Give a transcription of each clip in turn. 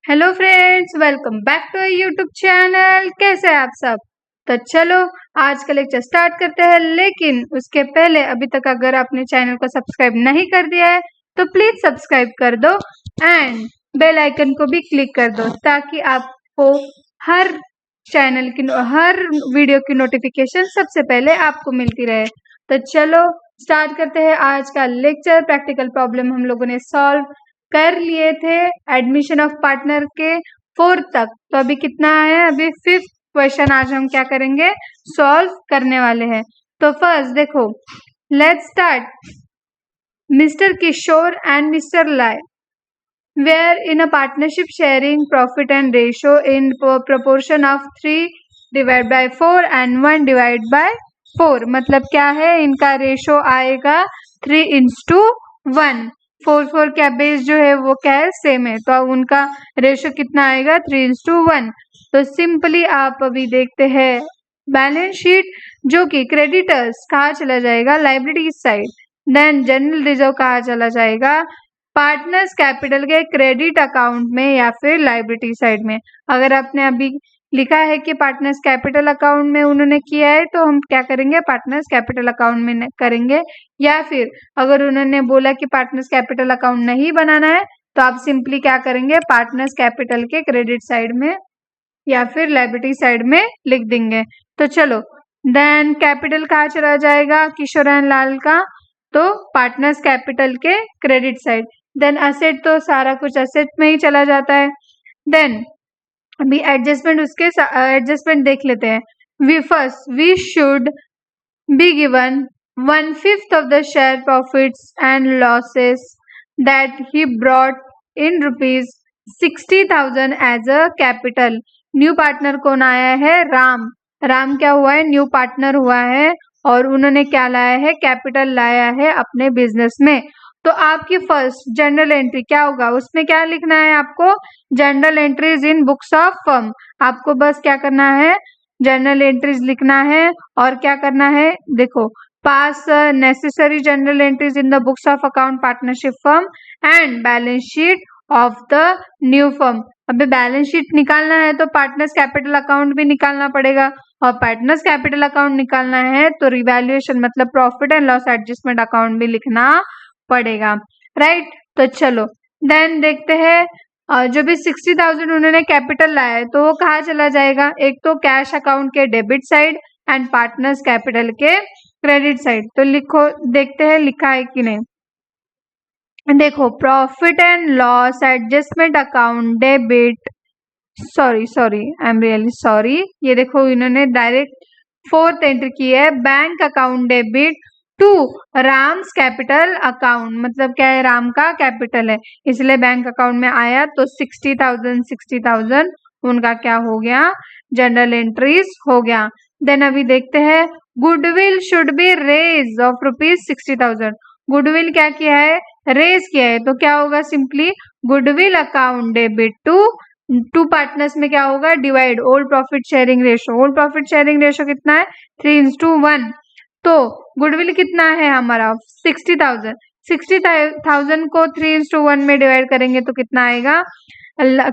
Hello friends, welcome back to YouTube channel. कैसे हैं आप सब? तो चलो आज का लेक्चर स्टार्ट करते हैं, लेकिन उसके पहले अभी तक अगर आपने चैनल को सब्सक्राइब नहीं कर दिया है तो प्लीज सब्सक्राइब कर दो एंड बेल आइकन को भी क्लिक कर दो ताकि आपको हर हर वीडियो की नोटिफिकेशन सबसे पहले आपको मिलती रहे। तो चलो स्टार्ट करते हैं आज का लेक्चर। प्रैक्टिकल प्रॉब्लम हम लोगों ने सॉल्व कर लिए थे एडमिशन ऑफ पार्टनर के 4th तक। तो अभी कितना है? अभी 5th क्वेश्चन आज हम क्या करेंगे? सॉल्व करने वाले हैं। तो फर्स्ट देखो, let's start. Mister Kishore and mister लाय were in a partnership sharing profit and ratio in proportion of 3/4 and 1/4। मतलब क्या है? इनका रेशो आएगा 3:1। 4 क्या बेस जो है वो क्या है? सेम है, तो अब उनका रेशो कितना आएगा? 3:1। तो सिंपली आप अभी देखते हैं बैलेंस शीट, जो कि क्रेडिटर्स कहाँ चला जाएगा? Liability side. Then general reserve कहाँ चला जाएगा? पार्टनर्स कैपिटल के क्रेडिट अकाउंट में या फिर लाइबिलिटी साइड में। अगर आपने अभी लिखा है कि पार्टनर्स कैपिटल अकाउंट में उन्होंने किया है तो हम क्या करेंगे? पार्टनर्स कैपिटल अकाउंट में करेंगे। या फिर अगर उन्होंने बोला कि पार्टनर्स कैपिटल अकाउंट नहीं बनाना है तो आप सिंपली क्या करेंगे? पार्टनर्स कैपिटल के क्रेडिट साइड में या फिर लाइबिलिटी साइड में लिख देंगे। तो चलो, देन कैपिटल कहाँ चला जाएगा? किशोर एंड लाल का, तो पार्टनर्स कैपिटल के क्रेडिट साइड। देन असेट तो सारा कुछ असेट में ही चला जाता है। देन अभी एडजस्टमेंट, उसके एडजस्टमेंट देख लेते हैं। We should be given 1/5 of the share profits and losses that he brought in ₹60,000 as a capital। New partner कौन आया है? राम। राम क्या हुआ है? न्यू पार्टनर हुआ है और उन्होंने क्या लाया है? कैपिटल लाया है अपने बिजनेस में। तो आपकी फर्स्ट जनरल एंट्री क्या होगा? उसमें क्या लिखना है आपको? General entries in books of firm. आपको बस क्या करना है? जनरल एंट्रीज लिखना है और क्या करना है? देखो, पास necessary general entries in the books of account partnership firm and balance sheet of the new firm. अभी बैलेंस शीट निकालना है तो पार्टनर्स कैपिटल अकाउंट भी निकालना पड़ेगा, और पार्टनर्स कैपिटल अकाउंट निकालना है तो रिवैल्यूएशन मतलब profit and loss adjustment account भी लिखना पड़ेगा, राइट। तो चलो देन देखते हैं, जो भी 60,000 उन्होंने कैपिटल लाया है तो वो कहाँ चला जाएगा? एक तो कैश अकाउंट के debit side and partners capital के क्रेडिट साइड। तो लिखो, देखते हैं लिखा है कि नहीं। देखो, profit and loss adjustment account debit, sorry I am really sorry, ये देखो इन्होंने डायरेक्ट 4th एंट्री की है, bank account debit to Ram's capital account. मतलब क्या है? राम का कैपिटल है इसलिए बैंक अकाउंट में आया, तो 60,000 उनका क्या हो गया? जनरल एंट्रीज हो गया। देन अभी देखते हैं, goodwill should be raise of ₹60,000। Goodwill क्या किया है? रेज किया है, तो क्या होगा? Simply goodwill account debit to partners में क्या होगा? Divide old profit sharing ratio. Old profit sharing ratio कितना है? 3:1। तो गुडविल कितना है हमारा? 60,000। 60,000 को 3:1 में डिवाइड करेंगे तो कितना आएगा?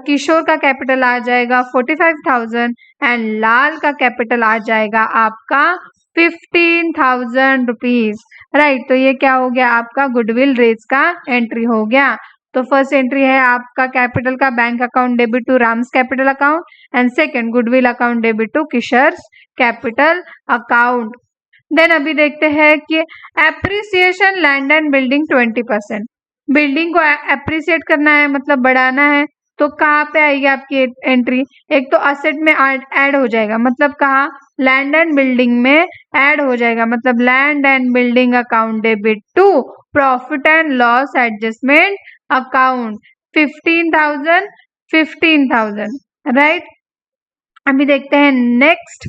किशोर का कैपिटल आ जाएगा 45,000 एंड लाल का कैपिटल आ जाएगा आपका 15,000 रुपीज, राइट। तो ये क्या हो गया? आपका गुडविल रेज का एंट्री हो गया। तो फर्स्ट एंट्री है आपका कैपिटल का bank account debit to Ram's capital account and second goodwill account debit to Kishore's capital account. Then अभी देखते हैं कि appreciation land and building 20%। Building को एप्रिसिएट करना है मतलब बढ़ाना है, तो कहाँ पे आएगी आपकी एंट्री? एक तो असेट में ऐड हो जाएगा, मतलब कहाँ? लैंड एंड बिल्डिंग में ऐड हो जाएगा, मतलब land and building account debit to profit and loss adjustment account 15,000, right. अभी देखते हैं next,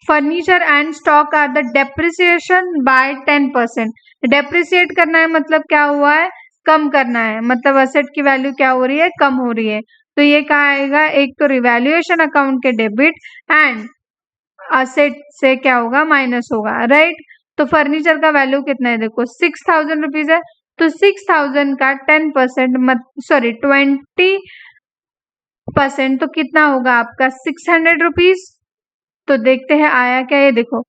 furniture and stock are the depreciation by 10%। Depreciate करना है मतलब क्या हुआ है? कम करना है, मतलब असेट की वैल्यू क्या हो रही है? कम हो रही है। तो ये कहाँ आएगा? एक तो रिवैल्यूएशन अकाउंट के डेबिट एंड असेट से क्या होगा? माइनस होगा, राइट। तो फर्नीचर का वैल्यू कितना है? देखो 6,000 रुपीज है, तो 6,000 का 10% 20 10% तो कितना होगा आपका 600 रुपीज। तो देखते हैं आया क्या, ये देखो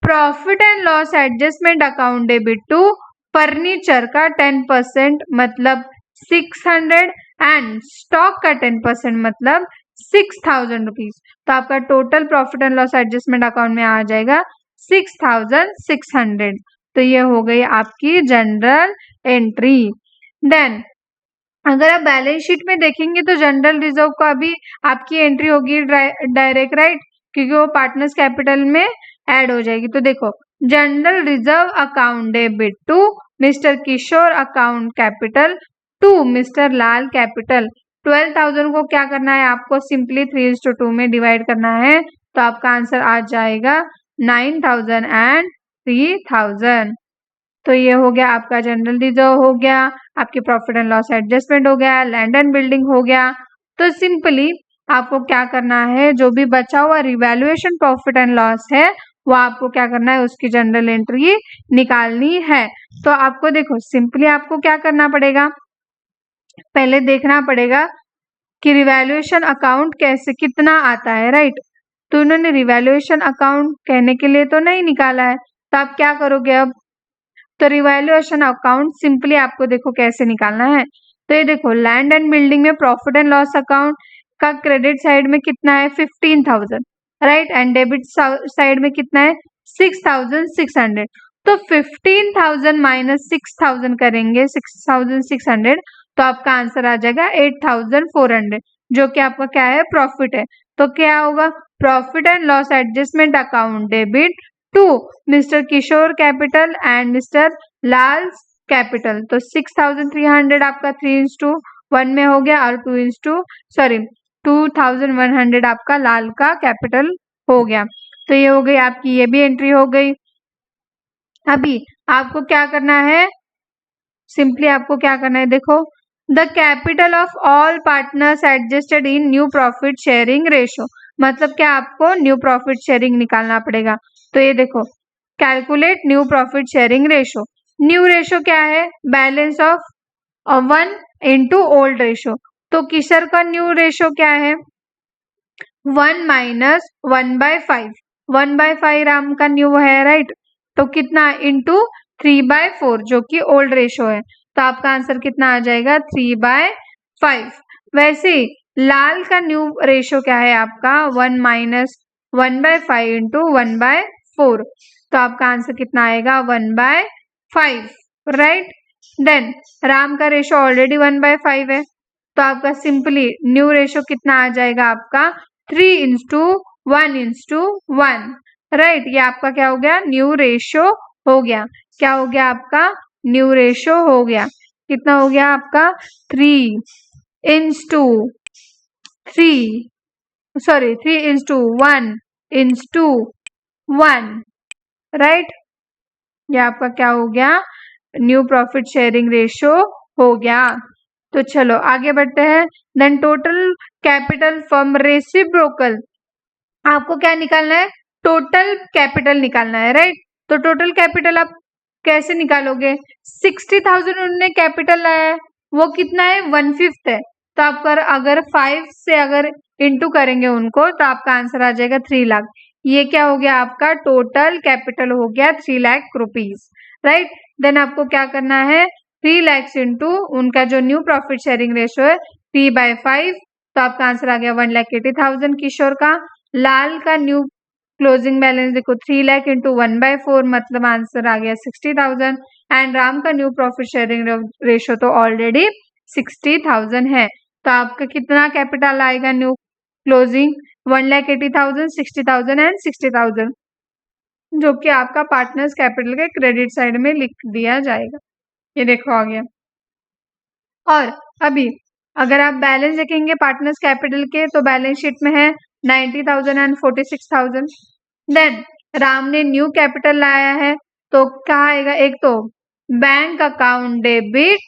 profit and loss adjustment account debit to furniture का 10% मतलब 600 एंड स्टॉक का 10% मतलब 6000 रुपीज। तो आपका total profit and loss adjustment account में आ जाएगा 6600। तो ये हो गई आपकी जनरल एंट्री। देन अगर आप बैलेंस शीट में देखेंगे तो जनरल रिजर्व का भी आपकी एंट्री होगी डायरेक्ट, राइट, क्योंकि वो पार्टनर्स कैपिटल में ऐड हो जाएगी। तो देखो general reserve account debit to mister Kishore account capital to mister Lal capital. 12,000 को क्या करना है आपको, सिंपली 3:2 में डिवाइड करना है। तो आपका आंसर आ जाएगा 9,000 एंड 3,000। तो ये हो गया आपका जनरल रिजर्व हो गया, आपकी प्रॉफिट एंड लॉस एडजस्टमेंट हो गया, लैंड एंड बिल्डिंग हो गया। तो सिंपली आपको क्या करना है, जो भी बचा हुआ रिवैल्यूएशन प्रॉफिट एंड लॉस है वो आपको क्या करना है, उसकी जनरल एंट्री निकालनी है। तो आपको देखो सिंपली आपको क्या करना पड़ेगा, पहले देखना पड़ेगा कि रिवैल्यूएशन अकाउंट कैसे कितना आता है, राइट। तो उन्होंने रिवैल्यूएशन अकाउंट कहने के लिए तो नहीं निकाला है, तो आप क्या करोगे अब, तो रिवैल्यूएशन अकाउंट सिंपली आपको देखो कैसे निकालना है। तो ये देखो लैंड एंड बिल्डिंग में प्रॉफिट एंड लॉस अकाउंट का क्रेडिट साइड में कितना है 15,000, राइट, एंड डेबिट साइड में कितना है 6,600। तो 15,000 माइनस 6,000 करेंगे 6,600, तो आपका आंसर आ जाएगा 8,400, जो कि आपका क्या है प्रॉफिट है। तो क्या होगा, profit and loss adjustment account debit to mister Kishore capital and mister Lal capital. तो 6,300 आपका 3:1 में हो गया और 2,100 आपका लाल का कैपिटल हो गया। तो ये हो गई आपकी ये भी एंट्री हो गई। अभी आपको क्या करना है, सिंपली आपको क्या करना है, देखो the capital of all partners adjusted in new profit sharing ratio, मतलब क्या आपको न्यू प्रॉफिट शेयरिंग निकालना पड़ेगा। तो ये देखो calculate new profit sharing ratio. New ratio क्या है, balance of 1 into old ratio. तो किशोर का न्यू रेशो क्या है 1 माइनस 1/5, 1/5 राम का न्यू है, राइट। तो कितना इंटू 3/4 जो कि ओल्ड रेशो है। तो आपका आंसर कितना आ जाएगा 3/5। वैसे लाल का न्यू रेशो क्या है आपका 1 माइनस 1/5 इंटू 1/4। तो आपका आंसर कितना आएगा 1/5, राइट। देन राम का रेशो ऑलरेडी 1/5 है, तो आपका सिंपली न्यू रेशो कितना आ जाएगा आपका 3:1:1, राइट। ये आपका क्या हो गया न्यू रेशो हो गया। क्या हो गया आपका न्यू रेशो हो गया, कितना हो गया आपका 3:1:1, राइट। ये आपका क्या हो गया न्यू प्रॉफिट शेयरिंग रेशो हो गया। तो चलो आगे बढ़ते हैं। Then total capital from reciprocal, आपको क्या निकालना है, टोटल कैपिटल निकालना है, राइट। तो टोटल कैपिटल आप कैसे निकालोगे, 60,000 उन्होंने कैपिटल लाया है, वो कितना है 1/5 है। तो आप अगर 5 से अगर इंटू करेंगे उनको तो आपका आंसर आ जाएगा 3 लाख। ये क्या हो गया आपका टोटल कैपिटल हो गया 3 लाख रुपीज, राइट। देन आपको क्या करना है 3 लाख इंटू उनका जो न्यू प्रॉफिट शेयरिंग रेशो है 3/5, तो आपका आंसर आ गया 1,80,000 किशोर का। लाल का न्यू क्लोजिंग बैलेंस देखो 3 लाख इंटू 1/4 मतलब आंसर आ गया 60,000। एंड राम का न्यू प्रॉफिट शेयरिंग रेशो तो ऑलरेडी 60,000 है। तो आपका कितना कैपिटल आएगा न्यू क्लोजिंग 1,80,000, 60,000 एंड 60,000, जो कि आपका पार्टनर्स कैपिटल के क्रेडिट साइड में लिख दिया जाएगा। ये देखो आ गया। और अभी अगर आप बैलेंस देखेंगे पार्टनर्स कैपिटल के तो बैलेंस शीट में है 90,000 एंड 46,000। देन राम ने न्यू कैपिटल लाया है तो क्या आएगा, एक तो bank account debit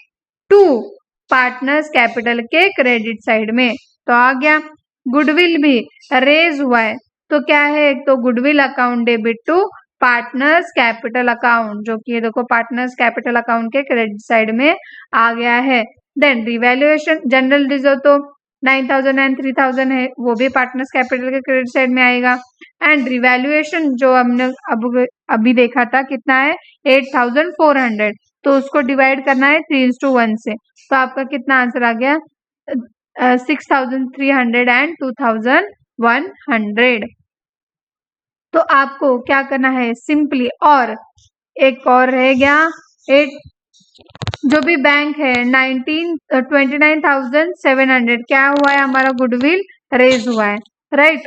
to partners capital के क्रेडिट साइड में, तो आ गया। गुडविल भी रेज हुआ है तो क्या है, एक तो goodwill account debit to partners capital account, जो कि देखो पार्टनर्स कैपिटल अकाउंट के क्रेडिट साइड में आ गया है। देन रिवैल्यूएशन जनरल रिजर्व तो 9,000 एंड 3,000 है वो भी पार्टनर्स कैपिटल के क्रेडिट साइड में आएगा। एंड रिवैल्यूएशन जो हमने अभी देखा था कितना है 8,400, तो उसको डिवाइड करना है 3:1 से, तो आपका कितना आंसर आ गया 6,300 एंड 2,100। तो आपको क्या करना है सिंपली, और एक और रह गया 8 जो भी बैंक है 29,700 क्या हुआ है हमारा गुडविल रेज हुआ है, राइट।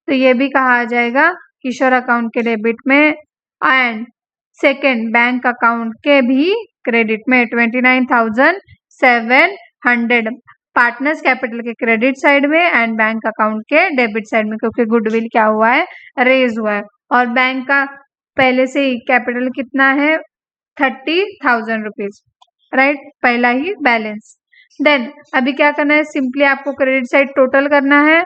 तो ये भी कहा जाएगा किशोर अकाउंट के डेबिट में एंड सेकेंड बैंक अकाउंट के भी क्रेडिट में 29,700 पार्टनर्स कैपिटल के क्रेडिट साइड में एंड बैंक अकाउंट के डेबिट साइड में, क्योंकि गुडविल क्या हुआ है रेज हुआ है। और बैंक का पहले से ही कैपिटल कितना है 30,000 रुपीज, राइट, पहला ही बैलेंस। देन अभी क्या करना है सिंपली आपको क्रेडिट साइड टोटल करना है।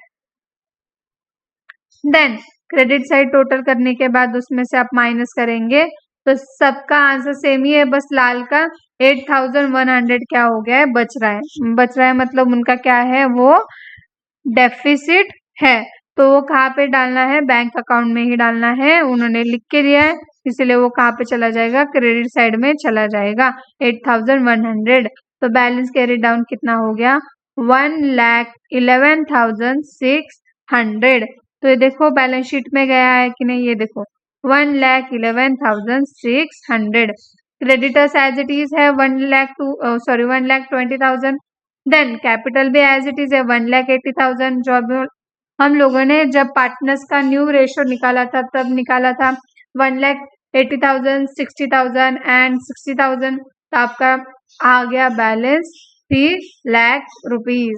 देन क्रेडिट साइड टोटल करने के बाद उसमें से आप माइनस करेंगे तो सबका आंसर सेम ही है, बस लाल का 8,100 क्या हो गया है बच रहा है मतलब उनका क्या है वो डेफिसिट है। तो वो कहाँ पे डालना है बैंक अकाउंट में ही डालना है, उन्होंने लिख के दिया है इसलिए वो कहाँ पे चला जाएगा क्रेडिट साइड में चला जाएगा 8,100। तो बैलेंस कैरी डाउन कितना हो गया 1,11,600। तो ये देखो बैलेंस शीट में गया है कि नहीं, ये देखो 1,11,600। क्रेडिटर्स एज इट इज है 1,20,000। देन कैपिटल भी एज इट इज है 1,80,000। जो अभी हम लोगों ने जब पार्टनर्स का न्यू रेशो निकाला था तब निकाला था 1,80,000, 60,000 एंड 60,000। तो आपका आ गया balance 3 lakh rupees.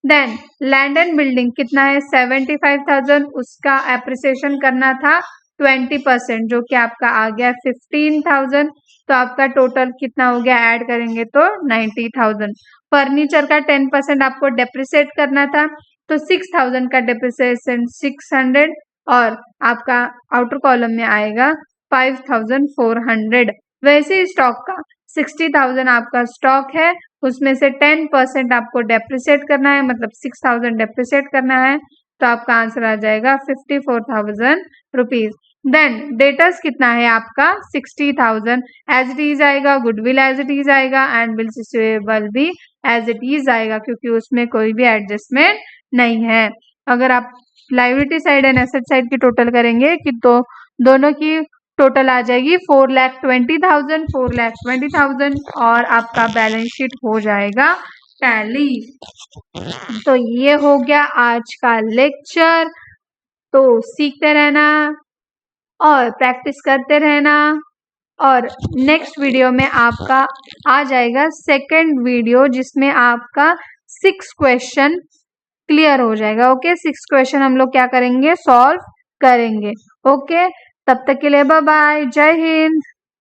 Then land and building कितना है 75,000, उसका एप्रिसिएशन करना था 20% जो कि आपका आ गया 15,000। तो आपका टोटल कितना हो गया ऐड करेंगे तो 90,000। फर्नीचर का 10% आपको डेप्रिसिएट करना था तो 6,000 का डेप्रिसिएशन 600 और आपका आउटर कॉलम में आएगा 5,400। वैसे ही स्टॉक का 60,000 आपका स्टॉक है, उसमें से 10% आपको डेप्रिसिएट करना है, मतलब 6,000 डेप्रिसिएट करना है, तो आपका आंसर आ जाएगा 54,000 रुपीज। देन डेटर्स कितना है आपका 60,000 एज इट इज आएगा, गुडविल एज इट इज आएगा एंड बिल्स रिसीवेबल भी एज इट इज आएगा क्योंकि उसमें कोई भी एडजस्टमेंट नहीं है। अगर आप liability side and asset side की टोटल करेंगे कि तो दोनों की टोटल आ जाएगी 4,20,000 और आपका बैलेंस शीट हो जाएगा टैली। तो ये हो गया आज का लेक्चर। तो सीखते रहना और प्रैक्टिस करते रहना और नेक्स्ट वीडियो में आपका आ जाएगा सेकंड वीडियो जिसमें आपका 6 क्वेश्चन क्लियर हो जाएगा। ओके 6 क्वेश्चन हम लोग क्या करेंगे सॉल्व करेंगे। ओके तब तक के लिए बाय बाय, जय हिंद।